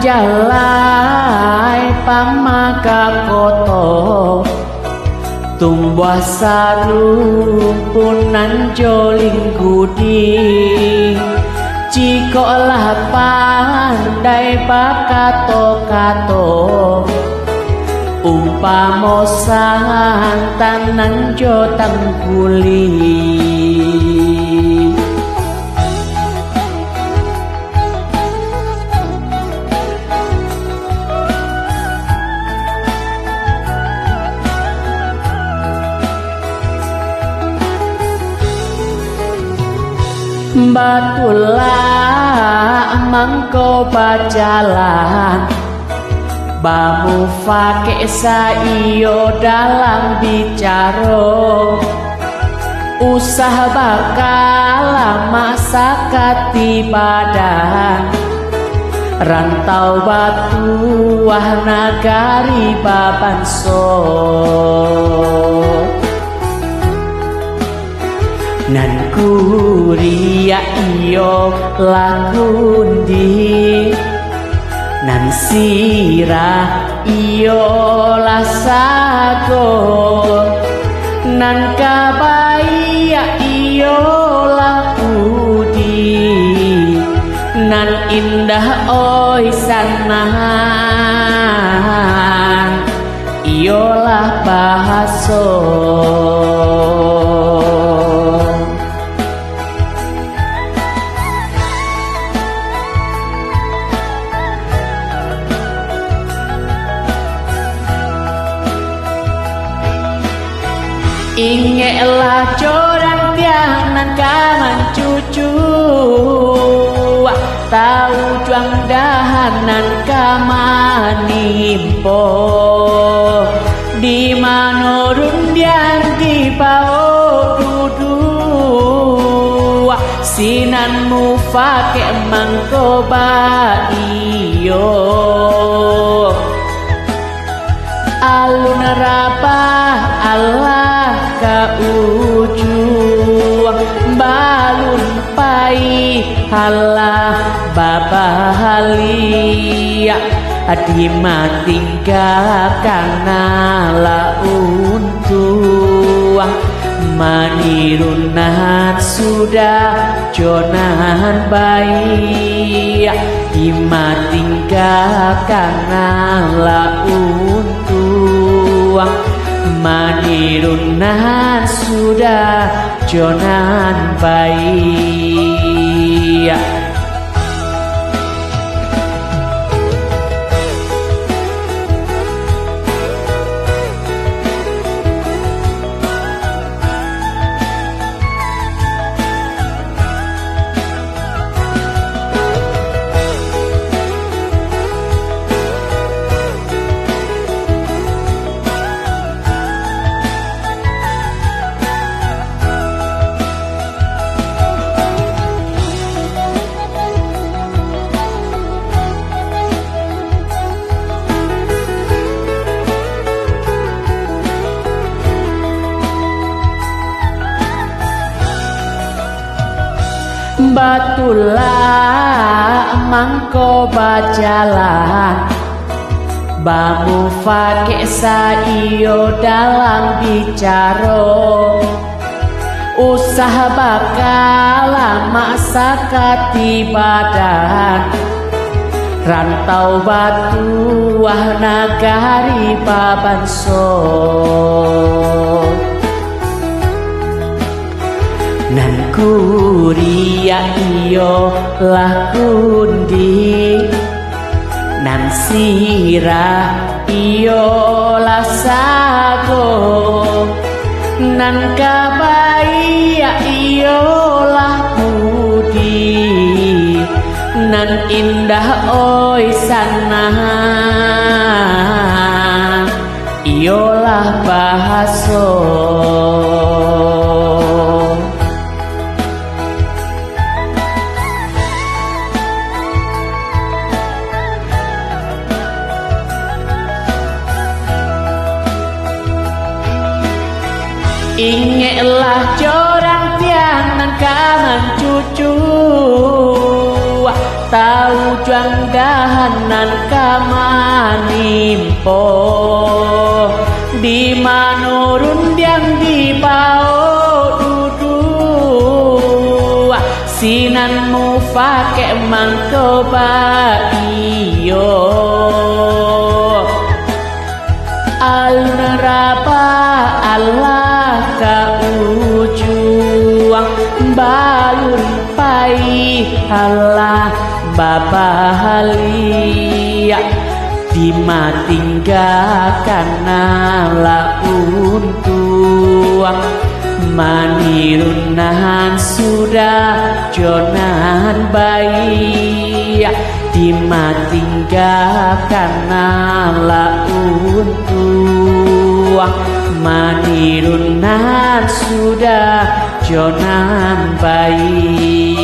jalai pamakakoto tumbuh sarumpunan joling kudi cikolah pandai pakato-kato umpamo santanan jotang kuli batulah mangko bajalan bamu fake saiyo dalam bicaro usaha bakal masakati badan rantau batu wah nagari babanso nan kuria iyo lakundi nan sirah iyo lasago nan kabaya iyo lakudi nan indah oi sanahan iyo lah bahaso ingelah corang tianan kaman cucu tahu juang dahanan kamanimpo di manurun dian di pao dudu sinanmu fake mangkoba iyo alun rabah Allah ka ujung balun pai halah babahalia adima tinggalkan untung manirunan sudah jonan bayi ima tinggalkan untung manirunan sudah jonan bayi batulah mangko bajalan bamu fake saiyo dalam bicaro usaha bakal masakati badan rantau batu wah nagari babanso nan kuria iyo lakundi nan sirah iyo lasago nan kabaya iyo lakudi nan indah oi sanahan iyo lah bahaso ingelah corang tianan kaman cucu tahu janggahanan kamanimpo di manurun yang di pao dudu sinanmu pake mangkoba iyo alnerapa Allah ka ujung balun pai Allah babahalia dimatinggalkan untung manirunahan sudah jonan bayi dimatinggalkan untung manirunahan sudah jonan bayi